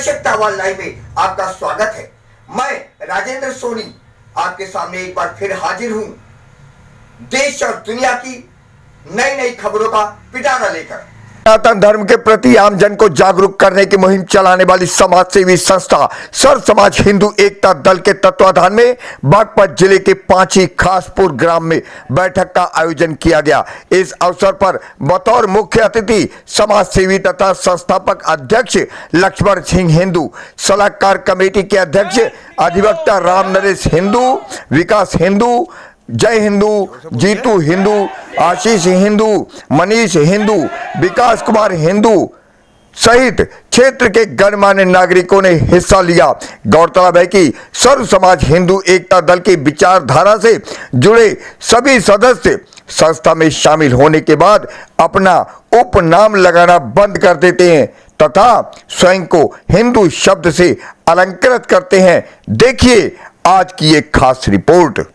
आवश्यकता वाला लाइव में आपका स्वागत है। मैं राजेंद्र सोनी आपके सामने एक बार फिर हाजिर हूं देश और दुनिया की नई नई खबरों का पिटारा लेकर। सनातन धर्म के प्रति आमजन को जागरूक करने की मुहिम चलाने वाली समाज सेवी संस्था सर्व समाज हिंदू एकता दल के तत्वाधान में बागपत जिले के पांची खासपुर ग्राम में बैठक का आयोजन किया गया। इस अवसर पर बतौर मुख्य अतिथि समाज सेवी तथा संस्थापक अध्यक्ष लक्ष्मण सिंह हिंदू, सलाहकार कमेटी के अध्यक्ष अधिवक्ता राम नरेश हिंदू, विकास हिंदू, जय हिंदू, जीतू हिंदू, आशीष हिंदू, मनीष हिंदू, विकास कुमार हिंदू सहित क्षेत्र के गणमान्य नागरिकों ने हिस्सा लिया। गौरतलब है कि सर्व समाज हिंदू एकता दल की विचारधारा से जुड़े सभी सदस्य संस्था में शामिल होने के बाद अपना उपनाम लगाना बंद कर देते हैं तथा स्वयं को हिंदू शब्द से अलंकृत करते हैं। देखिए आज की एक खास रिपोर्ट।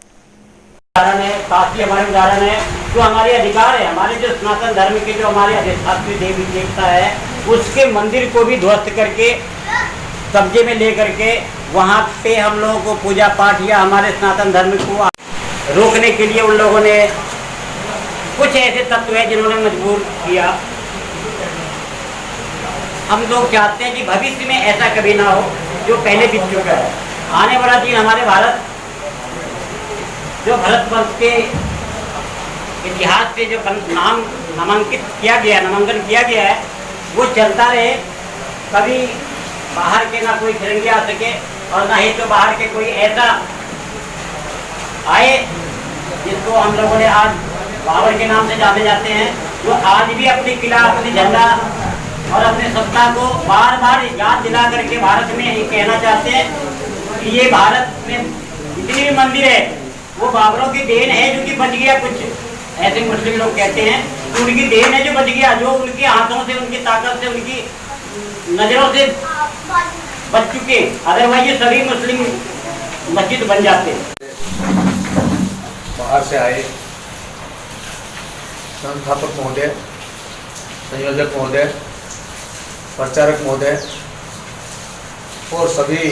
उदाहरण है, काफी हमारे उदाहरण है जो हमारे अधिकार है, हमारे जो सनातन धर्म के जो हमारे अधिष्ठात्री देवी देवता है उसके मंदिर को भी ध्वस्त करके कब्जे में ले करके वहाँ पे हम लोगों को पूजा पाठ या हमारे सनातन धर्म को रोकने के लिए उन लोगों ने कुछ ऐसे तत्व है जिन्होंने मजबूर किया। हम लोग चाहते हैं कि भविष्य में ऐसा कभी ना हो जो पहले बीत चुका है। आने वाला दिन हमारे भारत जो भारतवर्ष के इतिहास से जो नाम नामांकन किया गया है वो चलता रहे। कभी बाहर के ना कोई फिरंगी आ सके और ना ही तो बाहर के कोई ऐसा आए जिसको हम लोगों ने आज बाबर के नाम से जाने जाते हैं, जो आज भी अपनी किला, अपनी झंडा और अपने सत्ता को बार बार याद दिला करके भारत में ये कहना चाहते हैं कि ये भारत में जितनी भी मंदिर है वो बाबरों की देन है जो कि बच गया। कुछ ऐसे मुस्लिम लोग कहते हैं कि उनकी देन है जो बच गया, जो उनके हाथों से, उनकी ताकत से, उनकी नजरों से बच चुके। अदरवाइज ये सभी मुस्लिम मस्जिद बन जाते। बाहर से आए संस्थापक महोदय, संयोजक महोदय, प्रचारक महोदय और सभी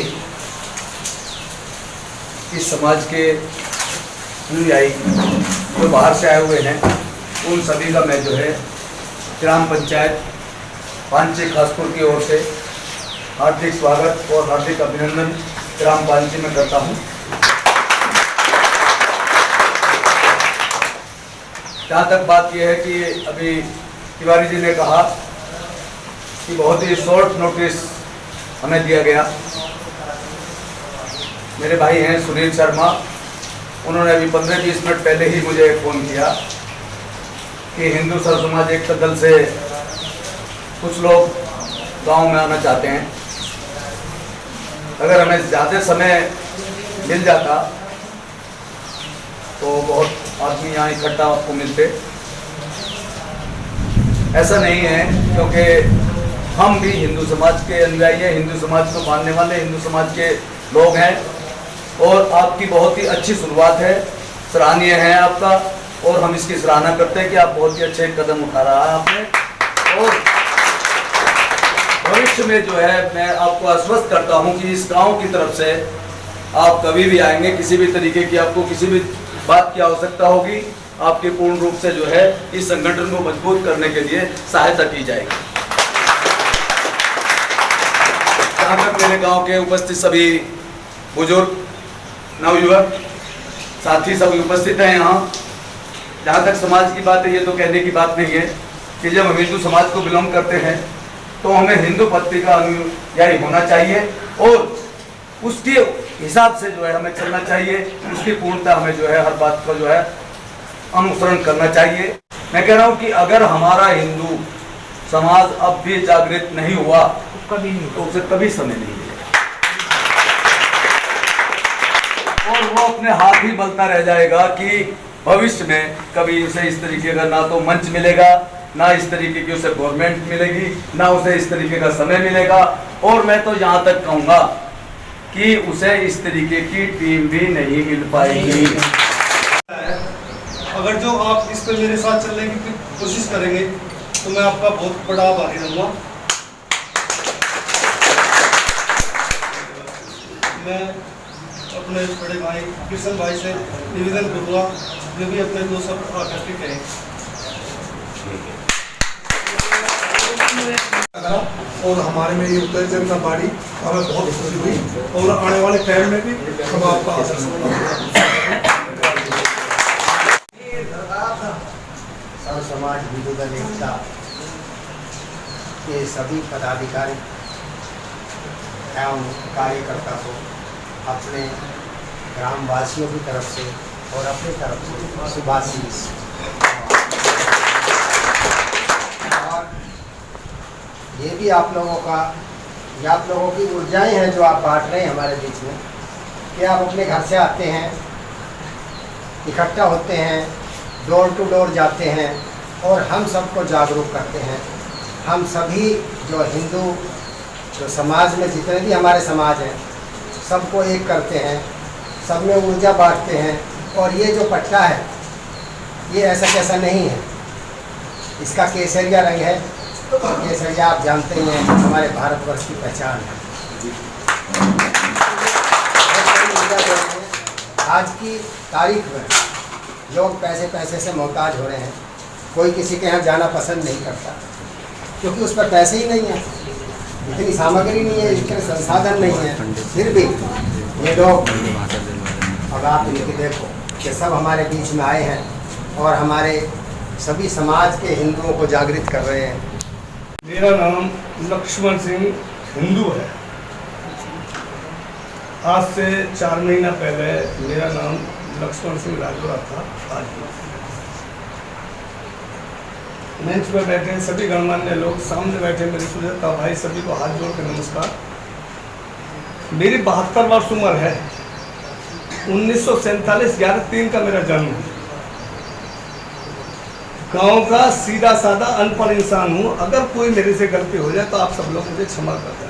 इस समाज के अनुयायी जो बाहर से आए हुए हैं उन सभी का मैं जो है ग्राम पंचायत पांची खासपुर की ओर से हार्दिक स्वागत और हार्दिक अभिनंदन ग्राम पांची में करता हूं। जहाँ तक बात यह है कि अभी तिवारी जी ने कहा कि बहुत ही शॉर्ट नोटिस हमें दिया गया। मेरे भाई हैं सुनील शर्मा, उन्होंने अभी 15-20 मिनट पहले ही मुझे फ़ोन किया कि हिंदू सर्व समाज एकता दल से कुछ लोग गांव में आना चाहते हैं। अगर हमें ज़्यादा समय मिल जाता तो बहुत आदमी यहाँ इकट्ठा आपको मिलते। ऐसा नहीं है क्योंकि हम भी हिंदू समाज के अनुयायी हैं, हिंदू समाज को मानने वाले हिंदू समाज के लोग हैं और आपकी बहुत ही अच्छी शुरुआत है, सराहनीय है आपका और हम इसकी सराहना करते हैं कि आप बहुत ही अच्छे कदम उठा रहा है आपने। और भविष्य में जो है मैं आपको आश्वस्त करता हूं कि इस गांव की तरफ से आप कभी भी आएंगे, किसी भी तरीके की आपको किसी भी बात की आवश्यकता होगी, आपके पूर्ण रूप से जो है इस संगठन को मजबूत करने के लिए सहायता की जाएगी। जहाँ तक मेरे गाँव के उपस्थित सभी बुजुर्ग, नवयुवक साथी सभी उपस्थित हैं यहाँ। जहाँ तक समाज की बात है ये तो कहने की बात नहीं है कि जब हम हिंदू समाज को बिलोंग करते हैं तो हमें हिंदू पद्धति का अनुयायी होना चाहिए और उसके हिसाब से जो है हमें चलना चाहिए, उसकी पूर्णता हमें जो है हर बात का जो है अनुसरण करना चाहिए। मैं कह रहा हूँ कि अगर हमारा हिंदू समाज अब भी जागृत नहीं हुआ तो उसे कभी समय नहीं मिलेगा और वो अपने हाथ ही मलता रह जाएगा कि भविष्य में कभी उसे इस तरीके का ना तो मंच मिलेगा, ना इस तरीके की उसे गवर्नमेंट मिलेगी, ना उसे इस तरीके का समय मिलेगा और मैं तो यहाँ तक कहूँगा कि उसे इस तरीके की टीम भी नहीं मिल पाएगी। अगर जो आप इस पर मेरे साथ चलने की कोशिश करेंगे तो मैं आपका बहुत बड़ा आभारी रहूँगा। मैं अपने बड़े भाई किशन भाई से निवेदन करूँगा वे भी अपने 2 शब्द आकर के कहें। और हमारे में ये उत्तर जनता पार्टी हमें बहुत खुशी हुई और आने वाले टाइम में भी हम आपका आदर्श सर्व समाज हिंदू दल एकता के सभी पदाधिकारी एवं कार्यकर्ता को अपने ग्रामवासियों की तरफ से और अपनी तरफ से शुभाशीष। और ये भी आप लोगों की ऊर्जाएं हैं जो आप बांट रहे हैं हमारे बीच में, कि आप अपने घर से आते हैं, इकट्ठा होते हैं, डोर टू डोर जाते हैं और हम सबको जागरूक करते हैं। हम सभी जो हिंदू जो समाज में जितने भी हमारे समाज हैं सबको एक करते हैं, सब में ऊर्जा बांटते हैं। और ये जो पट्टा है ये ऐसा कैसा नहीं है, इसका केसरिया रंग है। और केसरिया आप जानते ही हैं हमारे भारतवर्ष की पहचान है। आज की तारीख में लोग पैसे से मोहताज हो रहे हैं। कोई किसी के यहाँ जाना पसंद नहीं करता क्योंकि उस पर पैसे ही नहीं है, इतनी सामग्री नहीं है, इतने संसाधन नहीं है। फिर भी ये लोग, अब आप इनके देखो कि सब हमारे बीच में आए हैं और हमारे सभी समाज के हिंदुओं को जागृत कर रहे हैं। मेरा नाम लक्ष्मण सिंह हिंदू है। आज से 4 महीना पहले मेरा नाम लक्ष्मण सिंह राजौरा था। आज मंच पर बैठे सभी गणमान्य लोग, सामने बैठे मेरे सुजाता भाई, सभी को हाथ जोड़ के नमस्कार। मेरी 72 वर्ष उम्र है। 1947 11/3 का मेरा जन्म है। गांव का सीधा साधा अनपढ़ इंसान हूँ। अगर कोई मेरे से गलती हो जाए तो आप सब लोग मुझे क्षमा कर दें।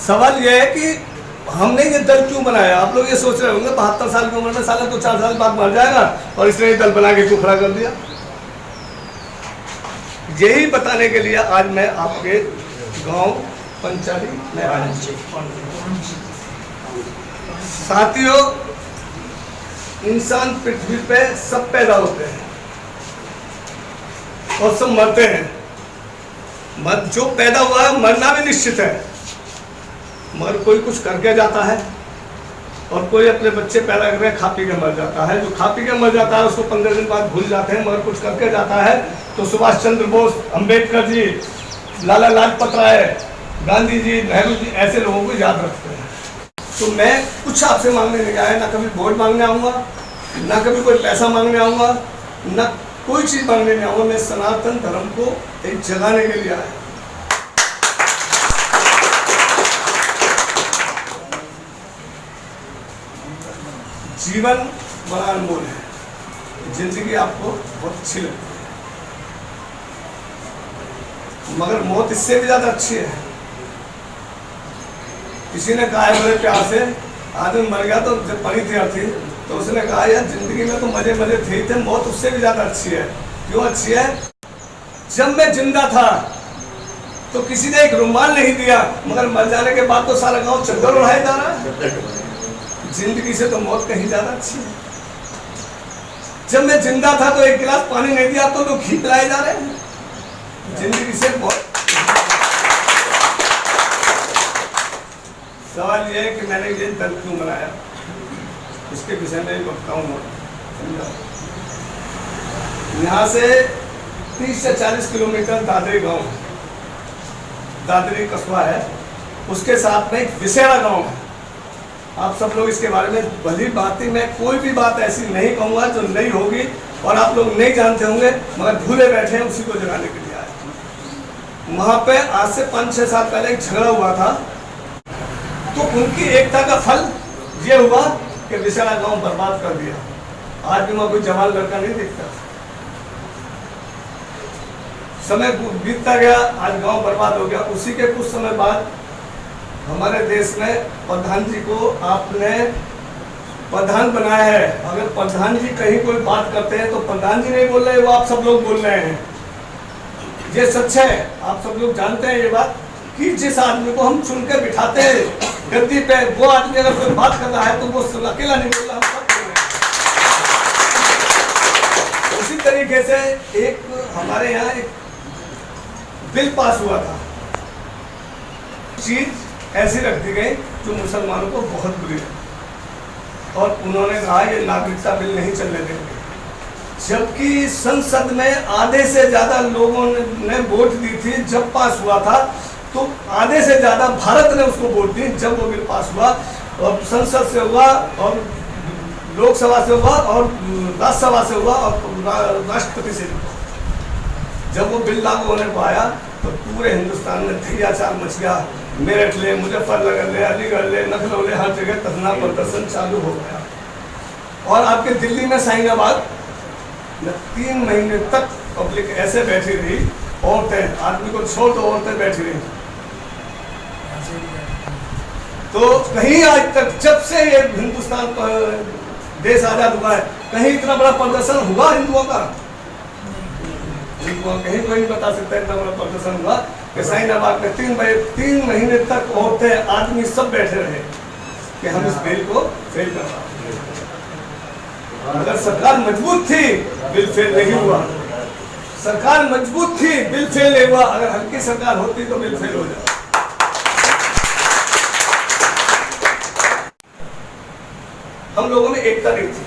सवाल यह है कि हमने ये दल क्यों बनाया। आप लोग ये सोच रहे होंगे 72 साल की उम्र में साला तो 4 साल बाद मर जाएगा और इसने ये दल बना के क्यों खड़ा कर दिया। यही बताने के लिए आज मैं आपके गांव पंचाली में आया। साथियों, इंसान पृथ्वी पे सब पैदा होते हैं और सब मरते हैं। जो पैदा हुआ है मरना भी निश्चित है। मगर कोई कुछ करके जाता है और कोई अपने बच्चे पैदा करके खा पी के मर जाता है। जो खा पी के मर जाता है उसको 15 दिन बाद भूल जाते हैं। मगर कुछ करके जाता है तो सुभाष चंद्र बोस, अंबेडकर जी, लाला लाजपत राय, गांधी जी, नेहरू जी, ऐसे लोगों को याद रखते हैं। तो मैं कुछ आपसे मांगने नहीं आया, ना कभी वोट मांगने आऊँगा, ना कभी कोई पैसा मांगने आऊँगा, ना कोई चीज़ मांगने नहीं आऊँगा। मैं सनातन धर्म को एक जगाने के लिए आया। जीवन बड़ा अनमोल है। जिंदगी आपको बहुत अच्छी लगती है मगर मौत इससे भी ज़्यादा अच्छी है। किसी ने कहा है बड़े प्यार से, आदमी मर गया तो जब पड़ी थी अर्थी तो उसने कहा यार जिंदगी में तो मजे मजे थे, मौत उससे भी ज़्यादा अच्छी है। क्यों अच्छी है? जब मैं जिंदा था तो किसी ने एक रुमाल नहीं दिया, मगर मर जाने के बाद तो सारा गांव चद्दर उड़ाया जा रहा है। जिंदगी से तो मौत कहीं ज्यादा अच्छी है। जब मैं जिंदा था तो एक गिलास पानी नहीं दिया तो लोग घी पिलाए जा रहे हैं। जिंदगी से बहुत। सवाल यह है कि मैंने ये दल क्यों बनाया, इसके विषय में बताऊंगा। यहाँ से 30 से 40 किलोमीटर दादरी गांव है, दादरी कस्बा है। उसके साथ में एक विसेड़ा गांव है। आप सब लोग इसके बारे में भली बातें, मैं कोई भी बात ऐसी नहीं कहूँगा जो नहीं होगी और आप लोग नहीं जानते होंगे, मगर भूले बैठे हैं, उसी को जगाने के लिए आए। वहाँ पे आज से 5-6 साल पहले एक झगड़ा हुआ था, तो उनकी एकता का फल ये हुआ कि विशाला गांव बर्बाद कर दिया। आज भी वहाँ कोई जवान लड़का नहीं दिखता। समय बीतता गया, आज गांव बर्बाद हो गया। उसी के कुछ समय बाद हमारे देश में प्रधान जी को आपने प्रधान बनाया है। अगर प्रधान जी कहीं कोई बात करते हैं तो प्रधान जी नहीं बोल रहे, वो आप सब लोग बोल रहे हैं। ये सच है, आप सब लोग जानते हैं ये बात। कि जिस आदमी को हम चुन के बिठाते हैं गद्दी पे, वो आदमी अगर कोई बात कर रहा है तो वो अकेला नहीं बोल रहा, हम सब बोल रहे हैं। उसी तरीके से एक हमारे यहाँ एक बिल पास हुआ था, चीज ऐसी रख दी गई जो मुसलमानों को बहुत बुरी लगी और उन्होंने कहा ये नागरिकता बिल नहीं चलने देंगे, जबकि संसद में आधे से ज्यादा लोगों ने वोट दी थी। जब पास हुआ था तो आधे से ज्यादा भारत ने उसको वोट दी। जब वो बिल पास हुआ और संसद से हुआ और लोकसभा से हुआ और राज्यसभा से हुआ और राष्ट्रपति से हुआ, जब वो बिल लागू होने को आया तो पूरे हिंदुस्तान में धैर्याचार मच गया। मेरठ ले, मुजफ्फरनगर ले, अलीगढ़ ले, लखनऊ ले, हर जगह धरना प्रदर्शन चालू हो गया। और आपके दिल्ली में साइनाबाद 3 महीने तक पब्लिक ऐसे बैठी रही, औरतें, आदमी को छोड़ दो, औरतें बैठी रही। तो कहीं आज तक जब से ये हिंदुस्तान पर देश आजाद हुआ है, कहीं इतना बड़ा प्रदर्शन हुआ हिंदुओं का? कहीं कोई नहीं बता सकता इतना बड़ा प्रदर्शन हुआ कि साइनाबाद में 3 महीने तक औरतें, आदमी सब बैठे रहे कि हम इस बिल को फेल कर रहे हैं। अगर सरकार मजबूत थी बिल फेल नहीं हुआ, सरकार मजबूत थी बिल फेल नहीं हुआ। अगर हल्की सरकार होती तो बिल फेल हो जाता। हम लोगों में एकता नहीं थी,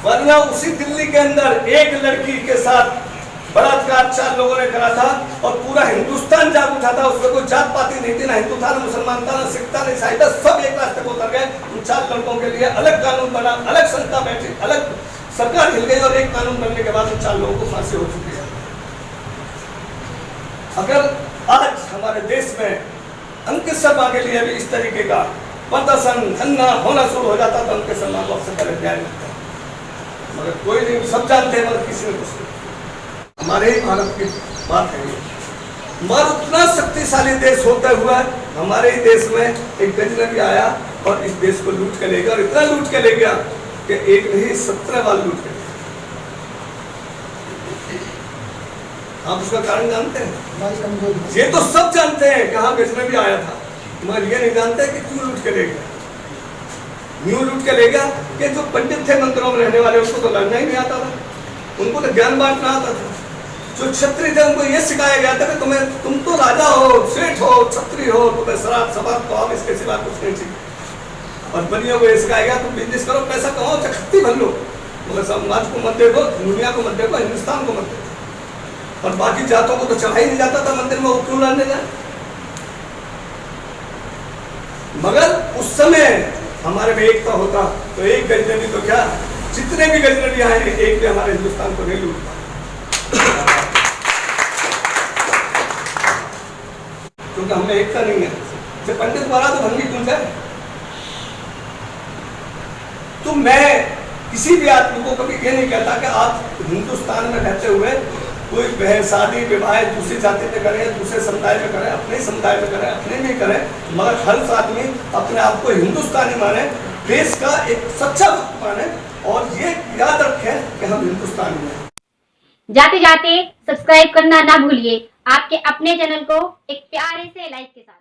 वरना उसी दिल्ली के अंदर एक लड़की के साथ बलात्कार 4 लोगों ने करा था और पूरा हिंदुस्तान जाग उठा था। उसमें कोई जात पाती नहीं थी, ना हिंदू था, ना मुसलमान था, ना सिख था, ना ईसाई था, सब एक रास्ते को उतर गए। उन 4 लड़कों के लिए अलग कानून बना, अलग संस्था बैठी, अलग सरकार हिल गई और एक कानून बनने के बाद उन 4 लोगों को फांसी हो चुकी है। अगर आज हमारे देश में अंकित शर्मा के लिए भी इस तरीके का प्रदर्शन धरना होना शुरू हो जाता तो अंकित शर्मा को सबसे पहले न्याय मिलता, मगर कोई नहीं, सब जानते हैं, मगर किसी ने कुछ नहीं। हमारे ही भारत की बात है, मगर उतना शक्तिशाली देश होते हुए हमारे ही देश में एक गजनबी आया और इस देश को लूट के ले गया, और इतना लूट के ले गया कि एक नहीं 17 बार लूट के। आप उसका कारण जानते हैं? ये तो सब जानते हैं कहाँ गजनबी आया था, मगर ये नहीं जानते कि क्यों लूट के ले गया। न्यू लूट के ले गया कि जो पंडित थे मंदिरों में रहने वाले, उनको तो लड़ना ही नहीं आता था, उनको तो ज्ञान बांटना आता था। जो क्षत्रिय थे उनको ये सिखाया गया था कि तुम तो राजा हो, सेठ हो, क्षत्रिय हो, तुम्हें शराब शबाब को अब इसके सिवा कुछ नहीं चाहिए। और बनियों को ये सिखाया गया तुम बिजनेस करो, पैसा कमाओ, चखत्ती भर लो, मगर समाज को मत देखो, दुनिया को मत देखो, हिंदुस्तान को मत देखो। और बाकी जातों को तो चढ़ा ही नहीं जाता था मंदिर में, वो क्यों रहने जाए? मगर उस समय हमारे में एकता होता तो एक गजनबी तो क्या, जितने भी गजनबी आए एक भी हमारे हिंदुस्तान को नहीं लूट पाए, क्योंकि हमें एकता नहीं है। जब पंडित मारा तो भंगी क्यों जाए? तो मैं किसी भी आदमी को कभी ये नहीं कहता कि आप हिंदुस्तान में रहते हुए कोई शादी विवाह दूसरी जाति में करें, दूसरे समुदाय में करें, अपने समुदाय में करें, अपने में करें, मगर हर आदमी अपने आप को हिंदुस्तानी माने, देश का एक सच्चा भक्त माने, और ये याद रखें कि हम हिंदुस्तानी हैं। जाते जाते सब्सक्राइब करना ना भूलिए, आपके अपने चैनल को एक प्यारे से लाइक के साथ।